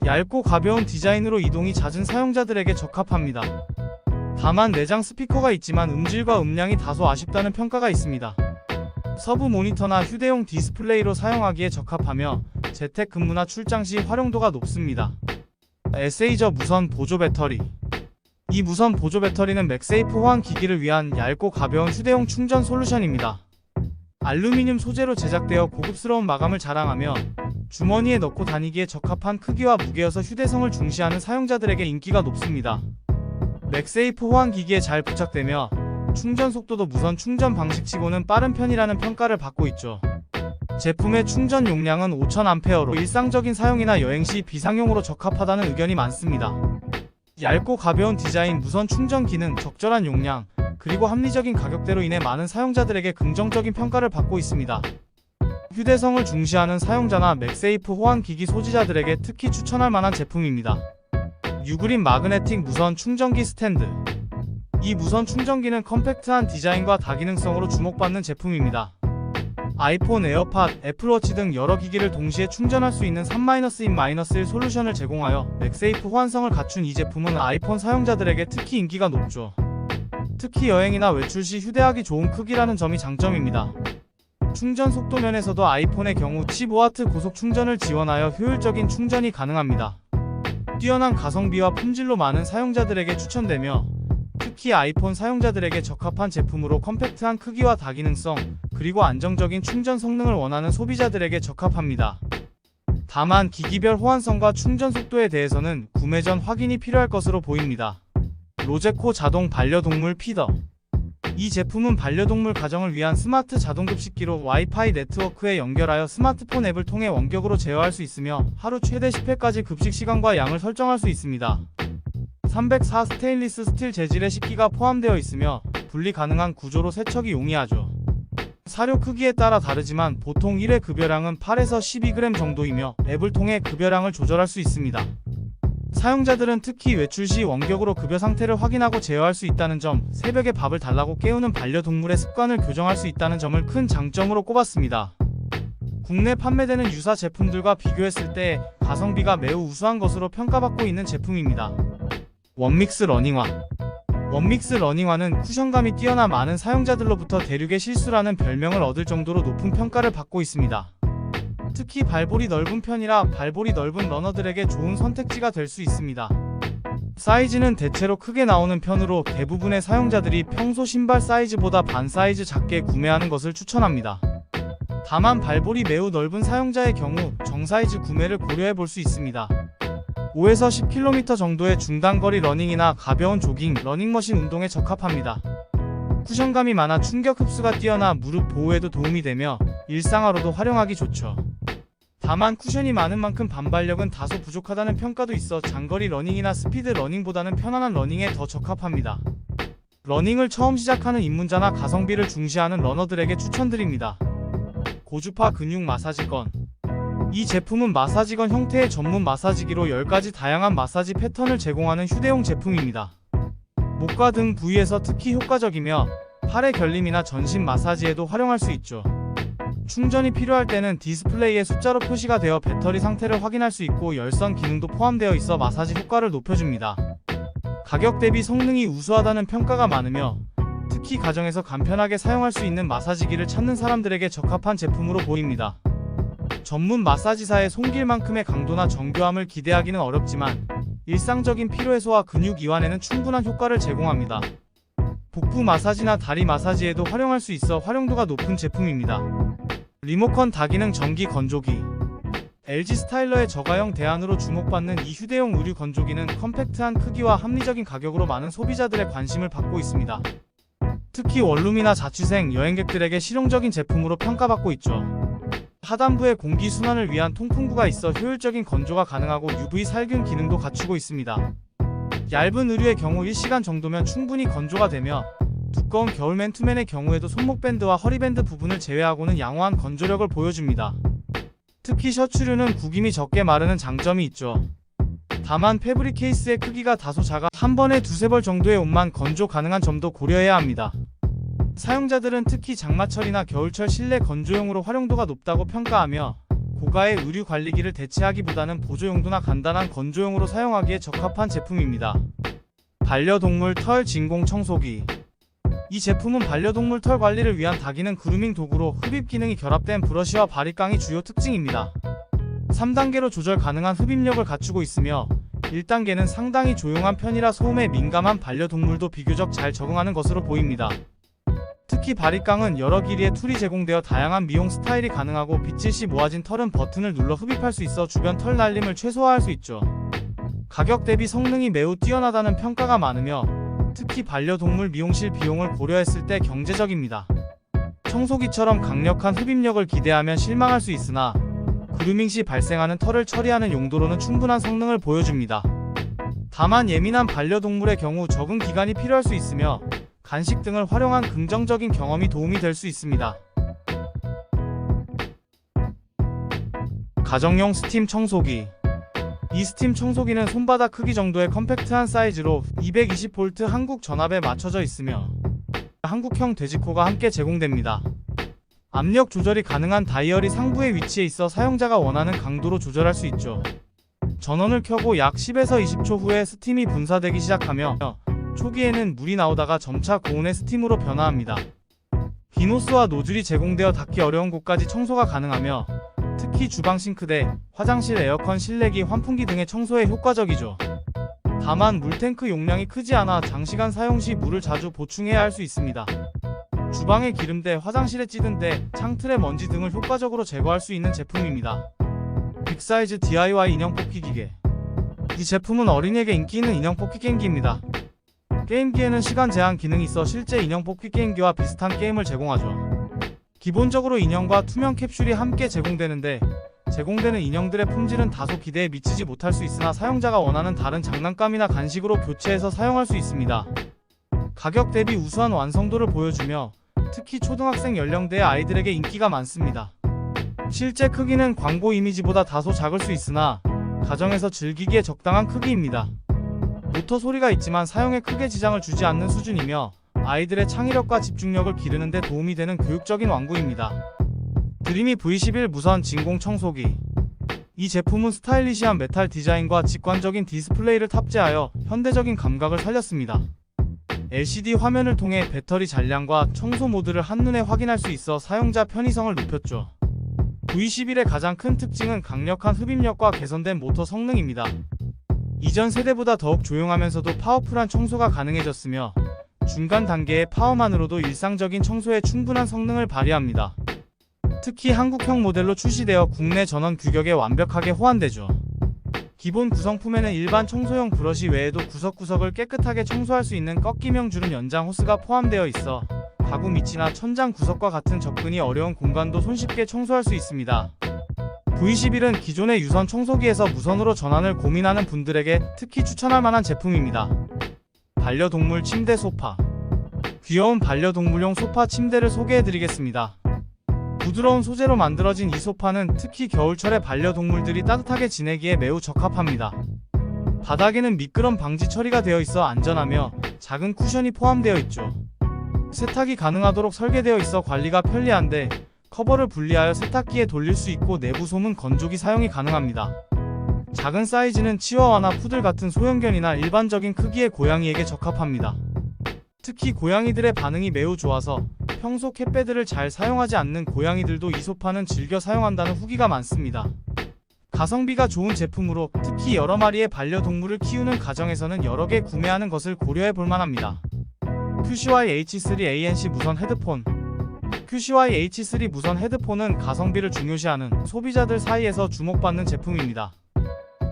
얇고 가벼운 디자인으로 이동이 잦은 사용자들에게 적합합니다. 다만 내장 스피커가 있지만 음질과 음량이 다소 아쉽다는 평가가 있습니다. 서브 모니터나 휴대용 디스플레이로 사용하기에 적합하며 재택근무나 출장 시 활용도가 높습니다. 에세이저 무선 보조 배터리. 이 무선 보조 배터리는 맥세이프 호환 기기를 위한 얇고 가벼운 휴대용 충전 솔루션입니다. 알루미늄 소재로 제작되어 고급스러운 마감을 자랑하며 주머니에 넣고 다니기에 적합한 크기와 무게여서 휴대성을 중시하는 사용자들에게 인기가 높습니다. 맥세이프 호환 기기에 잘 부착되며 충전 속도도 무선 충전 방식치고는 빠른 편이라는 평가를 받고 있죠. 제품의 충전 용량은 5000A로 일상적인 사용이나 여행 시 비상용으로 적합하다는 의견이 많습니다. 얇고 가벼운 디자인, 무선 충전 기능, 적절한 용량, 그리고 합리적인 가격대로 인해 많은 사용자들에게 긍정적인 평가를 받고 있습니다. 휴대성을 중시하는 사용자나 맥세이프 호환기기 소지자들에게 특히 추천할 만한 제품입니다. 유그린 마그네틱 무선 충전기 스탠드. 이 무선 충전기는 컴팩트한 디자인과 다기능성으로 주목받는 제품입니다. 아이폰, 에어팟, 애플워치 등 여러 기기를 동시에 충전할 수 있는 3-in-1 솔루션을 제공하여 맥세이프 호환성을 갖춘 이 제품은 아이폰 사용자들에게 특히 인기가 높죠. 특히 여행이나 외출 시 휴대하기 좋은 크기라는 점이 장점입니다. 충전 속도 면에서도 아이폰의 경우 15W 고속 충전을 지원하여 효율적인 충전이 가능합니다. 뛰어난 가성비와 품질로 많은 사용자들에게 추천되며 특히 아이폰 사용자들에게 적합한 제품으로 컴팩트한 크기와 다기능성, 그리고 안정적인 충전 성능을 원하는 소비자들에게 적합합니다. 다만 기기별 호환성과 충전 속도에 대해서는 구매 전 확인이 필요할 것으로 보입니다. 로제코 자동 반려동물 피더. 이 제품은 반려동물 가정을 위한 스마트 자동급식기로 와이파이 네트워크에 연결하여 스마트폰 앱을 통해 원격으로 제어할 수 있으며 하루 최대 10회까지 급식 시간과 양을 설정할 수 있습니다. 304 스테인리스 스틸 재질의 식기가 포함되어 있으며 분리 가능한 구조로 세척이 용이하죠. 사료 크기에 따라 다르지만 보통 1회 급여량은 8에서 12g 정도이며 앱을 통해 급여량을 조절할 수 있습니다. 사용자들은 특히 외출 시 원격으로 급여 상태를 확인하고 제어할 수 있다는 점, 새벽에 밥을 달라고 깨우는 반려동물의 습관을 교정할 수 있다는 점을 큰 장점으로 꼽았습니다. 국내 판매되는 유사 제품들과 비교했을 때 가성비가 매우 우수한 것으로 평가받고 있는 제품입니다. 원믹스 러닝화. 원믹스 러닝화는 쿠션감이 뛰어나 많은 사용자들로부터 대륙의 실수라는 별명을 얻을 정도로 높은 평가를 받고 있습니다. 특히 발볼이 넓은 편이라 발볼이 넓은 러너들에게 좋은 선택지가 될 수 있습니다. 사이즈는 대체로 크게 나오는 편으로 대부분의 사용자들이 평소 신발 사이즈보다 반 사이즈 작게 구매하는 것을 추천합니다. 다만 발볼이 매우 넓은 사용자의 경우 정사이즈 구매를 고려해 볼 수 있습니다. 5에서 10km 정도의 중단거리 러닝이나 가벼운 조깅, 러닝머신 운동에 적합합니다. 쿠션감이 많아 충격 흡수가 뛰어나 무릎 보호에도 도움이 되며 일상화로도 활용하기 좋죠. 다만 쿠션이 많은 만큼 반발력은 다소 부족하다는 평가도 있어 장거리 러닝이나 스피드 러닝보다는 편안한 러닝에 더 적합합니다. 러닝을 처음 시작하는 입문자나 가성비를 중시하는 러너들에게 추천드립니다. 고주파 근육 마사지건. 이 제품은 마사지건 형태의 전문 마사지기로 10가지 다양한 마사지 패턴을 제공하는 휴대용 제품입니다. 목과 등 부위에서 특히 효과적이며 팔의 결림이나 전신 마사지에도 활용할 수 있죠. 충전이 필요할 때는 디스플레이에 숫자로 표시가 되어 배터리 상태를 확인할 수 있고 열선 기능도 포함되어 있어 마사지 효과를 높여줍니다. 가격 대비 성능이 우수하다는 평가가 많으며 특히 가정에서 간편하게 사용할 수 있는 마사지기를 찾는 사람들에게 적합한 제품으로 보입니다. 전문 마사지사의 손길만큼의 강도나 정교함을 기대하기는 어렵지만 일상적인 피로해소와 근육 이완에는 충분한 효과를 제공합니다. 복부 마사지나 다리 마사지에도 활용할 수 있어 활용도가 높은 제품입니다. 리모컨 다기능 전기 건조기. LG 스타일러의 저가형 대안으로 주목받는 이 휴대용 의류 건조기는 컴팩트한 크기와 합리적인 가격으로 많은 소비자들의 관심을 받고 있습니다. 특히 원룸이나 자취생, 여행객들에게 실용적인 제품으로 평가받고 있죠. 하단부에 공기 순환을 위한 통풍구가 있어 효율적인 건조가 가능하고 UV 살균 기능도 갖추고 있습니다. 얇은 의류의 경우 1시간 정도면 충분히 건조가 되며 두꺼운 겨울 맨투맨의 경우에도 손목밴드와 허리밴드 부분을 제외하고는 양호한 건조력을 보여줍니다. 특히 셔츠류는 구김이 적게 마르는 장점이 있죠. 다만 패브릭 케이스의 크기가 다소 작아 한 번에 두세 벌 정도의 옷만 건조 가능한 점도 고려해야 합니다. 사용자들은 특히 장마철이나 겨울철 실내 건조용으로 활용도가 높다고 평가하며 고가의 의류 관리기를 대체하기보다는 보조용도나 간단한 건조용으로 사용하기에 적합한 제품입니다. 반려동물 털 진공 청소기. 이 제품은 반려동물 털 관리를 위한 다기능 그루밍 도구로 흡입 기능이 결합된 브러쉬와 바리깡이 주요 특징입니다. 3단계로 조절 가능한 흡입력을 갖추고 있으며 1단계는 상당히 조용한 편이라 소음에 민감한 반려동물도 비교적 잘 적응하는 것으로 보입니다. 특히 바리깡은 여러 길이의 툴이 제공되어 다양한 미용 스타일이 가능하고 빗질 시 모아진 털은 버튼을 눌러 흡입할 수 있어 주변 털 날림을 최소화할 수 있죠. 가격 대비 성능이 매우 뛰어나다는 평가가 많으며 특히 반려동물 미용실 비용을 고려했을 때 경제적입니다. 청소기처럼 강력한 흡입력을 기대하면 실망할 수 있으나 그루밍 시 발생하는 털을 처리하는 용도로는 충분한 성능을 보여줍니다. 다만 예민한 반려동물의 경우 적응 기간이 필요할 수 있으며 간식 등을 활용한 긍정적인 경험이 도움이 될 수 있습니다. 가정용 스팀 청소기. 이 스팀 청소기는 손바닥 크기 정도의 컴팩트한 사이즈로 220V 한국 전압에 맞춰져 있으며 한국형 돼지코가 함께 제공됩니다. 압력 조절이 가능한 다이얼이 상부에 위치해 있어 사용자가 원하는 강도로 조절할 수 있죠. 전원을 켜고 약 10에서 20초 후에 스팀이 분사되기 시작하며 초기에는 물이 나오다가 점차 고온의 스팀으로 변화합니다. 비노스와 노즐이 제공되어 닿기 어려운 곳까지 청소가 가능하며 특히 주방 싱크대, 화장실 에어컨 실내기, 환풍기 등의 청소에 효과적이죠. 다만 물탱크 용량이 크지 않아 장시간 사용 시 물을 자주 보충해야 할 수 있습니다. 주방의 기름때, 화장실에 찌든 때, 창틀의 먼지 등을 효과적으로 제거할 수 있는 제품입니다. 빅사이즈 DIY 인형 뽑기 기계. 이 제품은 어린이에게 인기 있는 인형 뽑기 게임기입니다. 게임기에는 시간 제한 기능이 있어 실제 인형 뽑기 게임기와 비슷한 게임을 제공하죠. 기본적으로 인형과 투명 캡슐이 함께 제공되는데 제공되는 인형들의 품질은 다소 기대에 미치지 못할 수 있으나 사용자가 원하는 다른 장난감이나 간식으로 교체해서 사용할 수 있습니다. 가격 대비 우수한 완성도를 보여주며 특히 초등학생 연령대의 아이들에게 인기가 많습니다. 실제 크기는 광고 이미지보다 다소 작을 수 있으나 가정에서 즐기기에 적당한 크기입니다. 모터 소리가 있지만 사용에 크게 지장을 주지 않는 수준이며 아이들의 창의력과 집중력을 기르는 데 도움이 되는 교육적인 완구입니다. 드리미 V11 무선 진공 청소기. 이 제품은 스타일리시한 메탈 디자인과 직관적인 디스플레이를 탑재하여 현대적인 감각을 살렸습니다. LCD 화면을 통해 배터리 잔량과 청소 모드를 한눈에 확인할 수 있어 사용자 편의성을 높였죠. V11의 가장 큰 특징은 강력한 흡입력과 개선된 모터 성능입니다. 이전 세대보다 더욱 조용하면서도 파워풀한 청소가 가능해졌으며 중간 단계의 파워만으로도 일상적인 청소에 충분한 성능을 발휘합니다. 특히 한국형 모델로 출시되어 국내 전원 규격에 완벽하게 호환되죠. 기본 구성품에는 일반 청소용 브러쉬 외에도 구석구석을 깨끗하게 청소할 수 있는 꺾기명 주름 연장 호스가 포함되어 있어 가구 밑이나 천장 구석과 같은 접근이 어려운 공간도 손쉽게 청소할 수 있습니다. V11은 기존의 유선 청소기에서 무선으로 전환을 고민하는 분들에게 특히 추천할 만한 제품입니다. 반려동물 침대 소파. 귀여운 반려동물용 소파 침대를 소개해드리겠습니다. 부드러운 소재로 만들어진 이 소파는 특히 겨울철에 반려동물들이 따뜻하게 지내기에 매우 적합합니다. 바닥에는 미끄럼 방지 처리가 되어 있어 안전하며 작은 쿠션이 포함되어 있죠. 세탁이 가능하도록 설계되어 있어 관리가 편리한데 커버를 분리하여 세탁기에 돌릴 수 있고 내부 소문 건조기 사용이 가능합니다. 작은 사이즈는 치와와나 푸들 같은 소형견이나 일반적인 크기의 고양이에게 적합합니다. 특히 고양이들의 반응이 매우 좋아서 평소 캣베드를 잘 사용하지 않는 고양이들도 이 소파는 즐겨 사용한다는 후기가 많습니다. 가성비가 좋은 제품으로 특히 여러 마리의 반려동물을 키우는 가정에서는 여러 개 구매하는 것을 고려해 볼 만합니다. QCY H3 ANC 무선 헤드폰. QCY H3 무선 헤드폰은 가성비를 중요시하는 소비자들 사이에서 주목받는 제품입니다.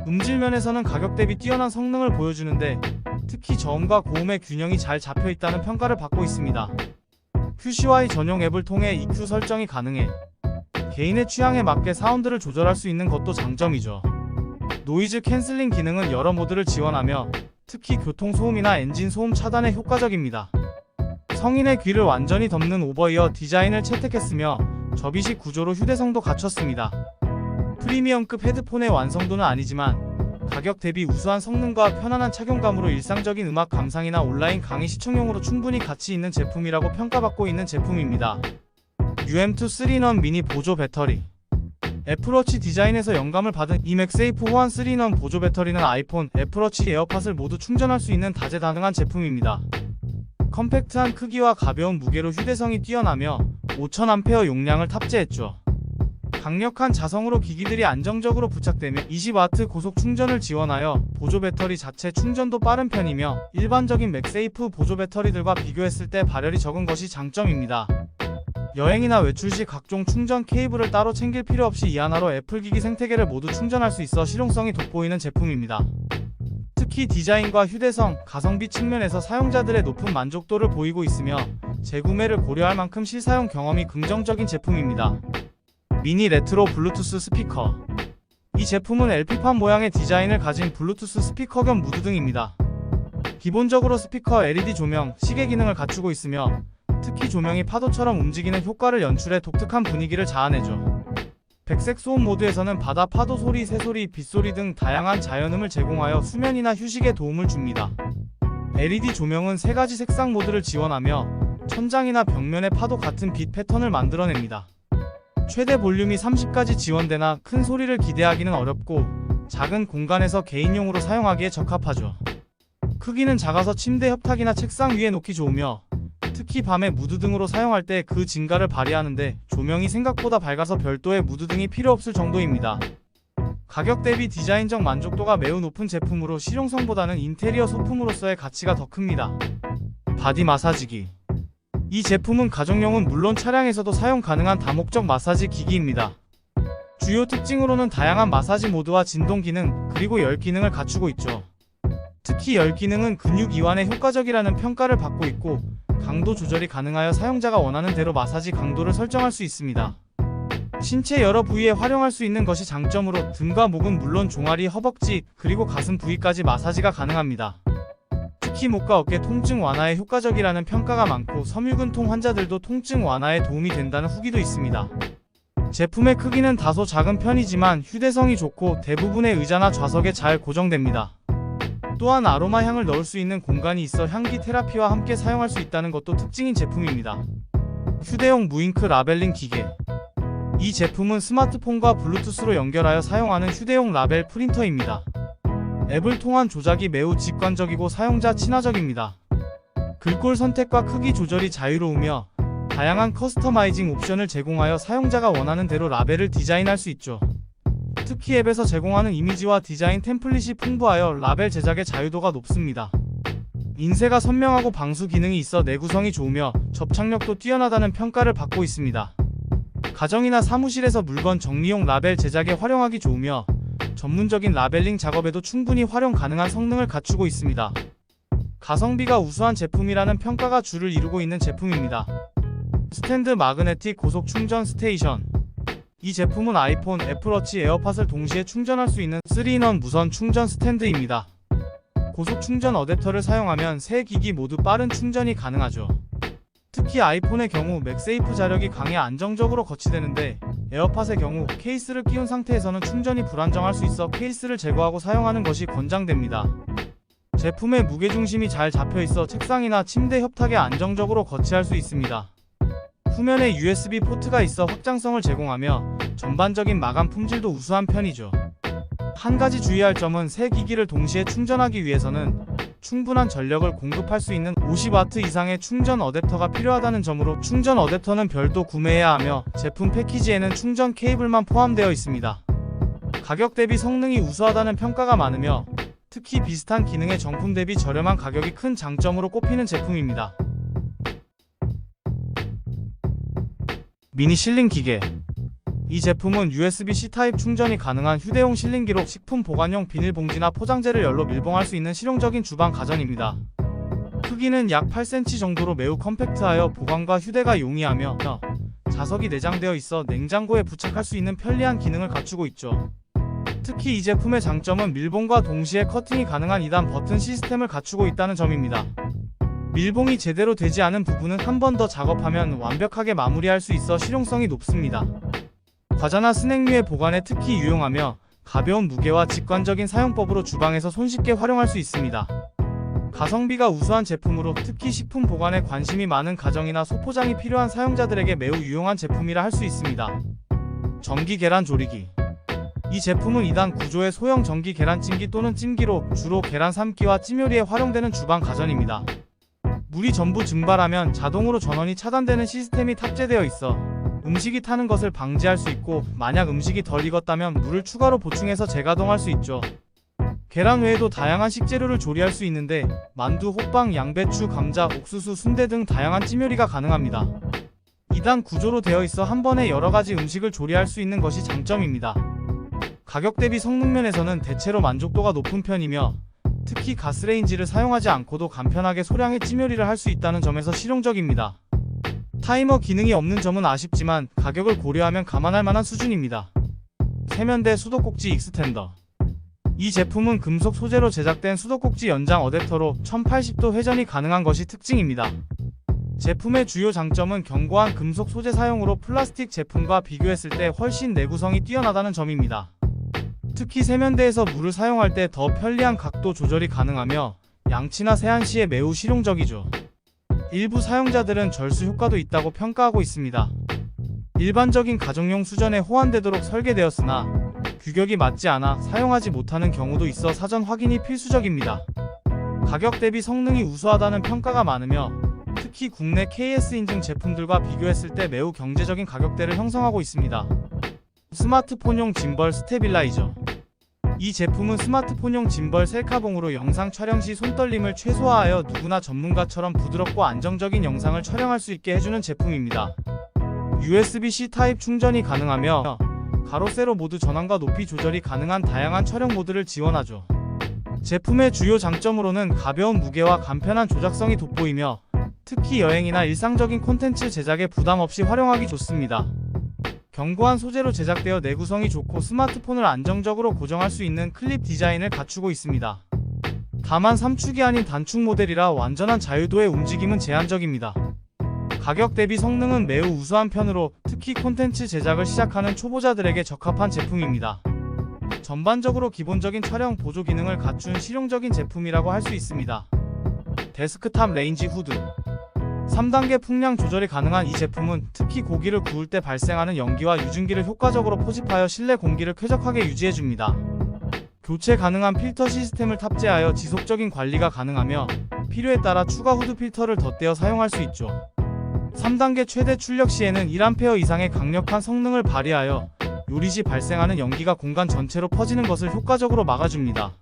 음질 면에서는 가격 대비 뛰어난 성능을 보여주는데 특히 저음과 고음의 균형이 잘 잡혀 있다는 평가를 받고 있습니다. QCY 전용 앱을 통해 EQ 설정이 가능해 개인의 취향에 맞게 사운드를 조절할 수 있는 것도 장점이죠. 노이즈 캔슬링 기능은 여러 모드를 지원하며 특히 교통소음이나 엔진 소음 차단에 효과적입니다. 성인의 귀를 완전히 덮는 오버이어 디자인을 채택했으며 접이식 구조로 휴대성도 갖췄습니다. 프리미엄급 헤드폰의 완성도는 아니지만 가격 대비 우수한 성능과 편안한 착용감으로 일상적인 음악 감상이나 온라인 강의 시청용으로 충분히 가치 있는 제품이라고 평가받고 있는 제품입니다. UM2 3in1 미니 보조 배터리. 애플워치 디자인에서 영감을 받은 이 맥세이프 호환 3in1 보조 배터리는 아이폰, 애플워치, 에어팟을 모두 충전할 수 있는 다재다능한 제품입니다. 컴팩트한 크기와 가벼운 무게로 휴대성이 뛰어나며 5000A 용량을 탑재했죠. 강력한 자성으로 기기들이 안정적으로 부착되며 20W 고속 충전을 지원하여 보조 배터리 자체 충전도 빠른 편이며 일반적인 맥세이프 보조 배터리들과 비교했을 때 발열이 적은 것이 장점입니다. 여행이나 외출 시 각종 충전 케이블을 따로 챙길 필요 없이 이 하나로 애플 기기 생태계를 모두 충전할 수 있어 실용성이 돋보이는 제품입니다. 특히 디자인과 휴대성, 가성비 측면에서 사용자들의 높은 만족도를 보이고 있으며 재구매를 고려할 만큼 실사용 경험이 긍정적인 제품입니다. 미니 레트로 블루투스 스피커. 이 제품은 LP판 모양의 디자인을 가진 블루투스 스피커 겸 무드 등입니다. 기본적으로 스피커 LED 조명, 시계 기능을 갖추고 있으며 특히 조명이 파도처럼 움직이는 효과를 연출해 독특한 분위기를 자아내죠. 백색 소음 모드에서는 바다 파도 소리, 새소리, 빗소리 등 다양한 자연음을 제공하여 수면이나 휴식에 도움을 줍니다. LED 조명은 3가지 색상 모드를 지원하며 천장이나 벽면의 파도 같은 빛 패턴을 만들어냅니다. 최대 볼륨이 30까지 지원되나 큰 소리를 기대하기는 어렵고 작은 공간에서 개인용으로 사용하기에 적합하죠. 크기는 작아서 침대 협탁이나 책상 위에 놓기 좋으며 특히 밤에 무드등으로 사용할 때 그 진가를 발휘하는데 조명이 생각보다 밝아서 별도의 무드등이 필요 없을 정도입니다. 가격 대비 디자인적 만족도가 매우 높은 제품으로 실용성보다는 인테리어 소품으로서의 가치가 더 큽니다. 바디 마사지기. 이 제품은 가정용은 물론 차량에서도 사용 가능한 다목적 마사지 기기입니다. 주요 특징으로는 다양한 마사지 모드와 진동 기능, 그리고 열 기능을 갖추고 있죠. 특히 열 기능은 근육 이완에 효과적이라는 평가를 받고 있고 강도 조절이 가능하여 사용자가 원하는 대로 마사지 강도를 설정할 수 있습니다. 신체 여러 부위에 활용할 수 있는 것이 장점으로 등과 목은 물론 종아리, 허벅지, 그리고 가슴 부위까지 마사지가 가능합니다. 특히 목과 어깨 통증 완화에 효과적이라는 평가가 많고 섬유근통 환자들도 통증 완화에 도움이 된다는 후기도 있습니다. 제품의 크기는 다소 작은 편이지만 휴대성이 좋고 대부분의 의자나 좌석에 잘 고정됩니다. 또한 아로마 향을 넣을 수 있는 공간이 있어 향기 테라피와 함께 사용할 수 있다는 것도 특징인 제품입니다. 휴대용 무잉크 라벨링 기계. 이 제품은 스마트폰과 블루투스로 연결하여 사용하는 휴대용 라벨 프린터입니다. 앱을 통한 조작이 매우 직관적이고 사용자 친화적입니다. 글꼴 선택과 크기 조절이 자유로우며 다양한 커스터마이징 옵션을 제공하여 사용자가 원하는 대로 라벨을 디자인할 수 있죠. 특히 앱에서 제공하는 이미지와 디자인 템플릿이 풍부하여 라벨 제작의 자유도가 높습니다. 인쇄가 선명하고 방수 기능이 있어 내구성이 좋으며 접착력도 뛰어나다는 평가를 받고 있습니다. 가정이나 사무실에서 물건 정리용 라벨 제작에 활용하기 좋으며 전문적인 라벨링 작업에도 충분히 활용 가능한 성능을 갖추고 있습니다. 가성비가 우수한 제품이라는 평가가 주를 이루고 있는 제품입니다. 스탠드 마그네틱 고속 충전 스테이션. 이 제품은 아이폰, 애플워치, 에어팟을 동시에 충전할 수 있는 3인원 무선 충전 스탠드입니다. 고속 충전 어댑터를 사용하면 세 기기 모두 빠른 충전이 가능하죠. 특히 아이폰의 경우 맥세이프 자력이 강해 안정적으로 거치되는데 에어팟의 경우 케이스를 끼운 상태에서는 충전이 불안정할 수 있어 케이스를 제거하고 사용하는 것이 권장됩니다. 제품의 무게중심이 잘 잡혀있어 책상이나 침대 협탁에 안정적으로 거치할 수 있습니다. 후면에 USB 포트가 있어 확장성을 제공하며 전반적인 마감 품질도 우수한 편이죠. 한 가지 주의할 점은 세 기기를 동시에 충전하기 위해서는 충분한 전력을 공급할 수 있는 50W 이상의 충전 어댑터가 필요하다는 점으로 충전 어댑터는 별도 구매해야 하며 제품 패키지에는 충전 케이블만 포함되어 있습니다. 가격 대비 성능이 우수하다는 평가가 많으며 특히 비슷한 기능의 정품 대비 저렴한 가격이 큰 장점으로 꼽히는 제품입니다. 미니 실링 기계. 이 제품은 USB-C 타입 충전이 가능한 휴대용 실링기로 식품 보관용 비닐봉지나 포장재를 열로 밀봉할 수 있는 실용적인 주방 가전입니다. 크기는 약 8cm 정도로 매우 컴팩트하여 보관과 휴대가 용이하며 자석이 내장되어 있어 냉장고에 부착할 수 있는 편리한 기능을 갖추고 있죠. 특히 이 제품의 장점은 밀봉과 동시에 커팅이 가능한 2단 버튼 시스템을 갖추고 있다는 점입니다. 밀봉이 제대로 되지 않은 부분은 한 번 더 작업하면 완벽하게 마무리할 수 있어 실용성이 높습니다. 과자나 스낵류의 보관에 특히 유용하며 가벼운 무게와 직관적인 사용법으로 주방에서 손쉽게 활용할 수 있습니다. 가성비가 우수한 제품으로 특히 식품 보관에 관심이 많은 가정이나 소포장이 필요한 사용자들에게 매우 유용한 제품이라 할 수 있습니다. 전기 계란 조리기. 이 제품은 2단 구조의 소형 전기 계란찜기 또는 찜기로 주로 계란 삶기와 찜요리에 활용되는 주방 가전입니다. 물이 전부 증발하면 자동으로 전원이 차단되는 시스템이 탑재되어 있어 음식이 타는 것을 방지할 수 있고 만약 음식이 덜 익었다면 물을 추가로 보충해서 재가동할 수 있죠. 계란 외에도 다양한 식재료를 조리할 수 있는데 만두, 호빵, 양배추, 감자, 옥수수, 순대 등 다양한 찜요리가 가능합니다. 2단 구조로 되어 있어 한 번에 여러가지 음식을 조리할 수 있는 것이 장점입니다. 가격 대비 성능 면에서는 대체로 만족도가 높은 편이며 특히 가스레인지를 사용하지 않고도 간편하게 소량의 찜요리를 할 수 있다는 점에서 실용적입니다. 타이머 기능이 없는 점은 아쉽지만 가격을 고려하면 감안할 만한 수준입니다. 세면대 수도꼭지 익스텐더. 이 제품은 금속 소재로 제작된 수도꼭지 연장 어댑터로 1080도 회전이 가능한 것이 특징입니다. 제품의 주요 장점은 견고한 금속 소재 사용으로 플라스틱 제품과 비교했을 때 훨씬 내구성이 뛰어나다는 점입니다. 특히 세면대에서 물을 사용할 때 더 편리한 각도 조절이 가능하며 양치나 세안 시에 매우 실용적이죠. 일부 사용자들은 절수 효과도 있다고 평가하고 있습니다. 일반적인 가정용 수전에 호환되도록 설계되었으나 규격이 맞지 않아 사용하지 못하는 경우도 있어 사전 확인이 필수적입니다. 가격 대비 성능이 우수하다는 평가가 많으며 특히 국내 KS 인증 제품들과 비교했을 때 매우 경제적인 가격대를 형성하고 있습니다. 스마트폰용 짐벌 스테빌라이저. 이 제품은 스마트폰용 짐벌 셀카봉으로 영상 촬영 시 손떨림을 최소화하여 누구나 전문가처럼 부드럽고 안정적인 영상을 촬영할 수 있게 해주는 제품입니다. USB-C 타입 충전이 가능하며 가로 세로 모드 전환과 높이 조절이 가능한 다양한 촬영 모드를 지원하죠. 제품의 주요 장점으로는 가벼운 무게와 간편한 조작성이 돋보이며 특히 여행이나 일상적인 콘텐츠 제작에 부담 없이 활용하기 좋습니다. 견고한 소재로 제작되어 내구성이 좋고 스마트폰을 안정적으로 고정할 수 있는 클립 디자인을 갖추고 있습니다. 다만 3축이 아닌 단축 모델이라 완전한 자유도의 움직임은 제한적입니다. 가격 대비 성능은 매우 우수한 편으로 특히 콘텐츠 제작을 시작하는 초보자들에게 적합한 제품입니다. 전반적으로 기본적인 촬영 보조 기능을 갖춘 실용적인 제품이라고 할 수 있습니다. 데스크탑 레인지 후드. 3단계 풍량 조절이 가능한 이 제품은 특히 고기를 구울 때 발생하는 연기와 유증기를 효과적으로 포집하여 실내 공기를 쾌적하게 유지해줍니다. 교체 가능한 필터 시스템을 탑재하여 지속적인 관리가 가능하며 필요에 따라 추가 후드 필터를 덧대어 사용할 수 있죠. 3단계 최대 출력 시에는 1A 이상의 강력한 성능을 발휘하여 요리 시 발생하는 연기가 공간 전체로 퍼지는 것을 효과적으로 막아줍니다.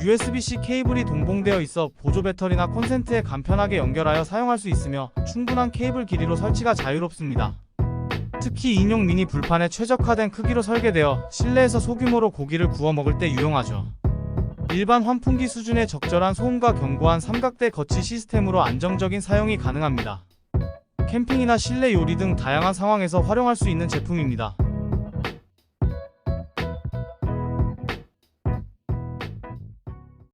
USB-C 케이블이 동봉되어 있어 보조 배터리나 콘센트에 간편하게 연결하여 사용할 수 있으며 충분한 케이블 길이로 설치가 자유롭습니다. 특히 인용 미니 불판에 최적화된 크기로 설계되어 실내에서 소규모로 고기를 구워 먹을 때 유용하죠. 일반 환풍기 수준의 적절한 소음과 견고한 삼각대 거치 시스템으로 안정적인 사용이 가능합니다. 캠핑이나 실내 요리 등 다양한 상황에서 활용할 수 있는 제품입니다.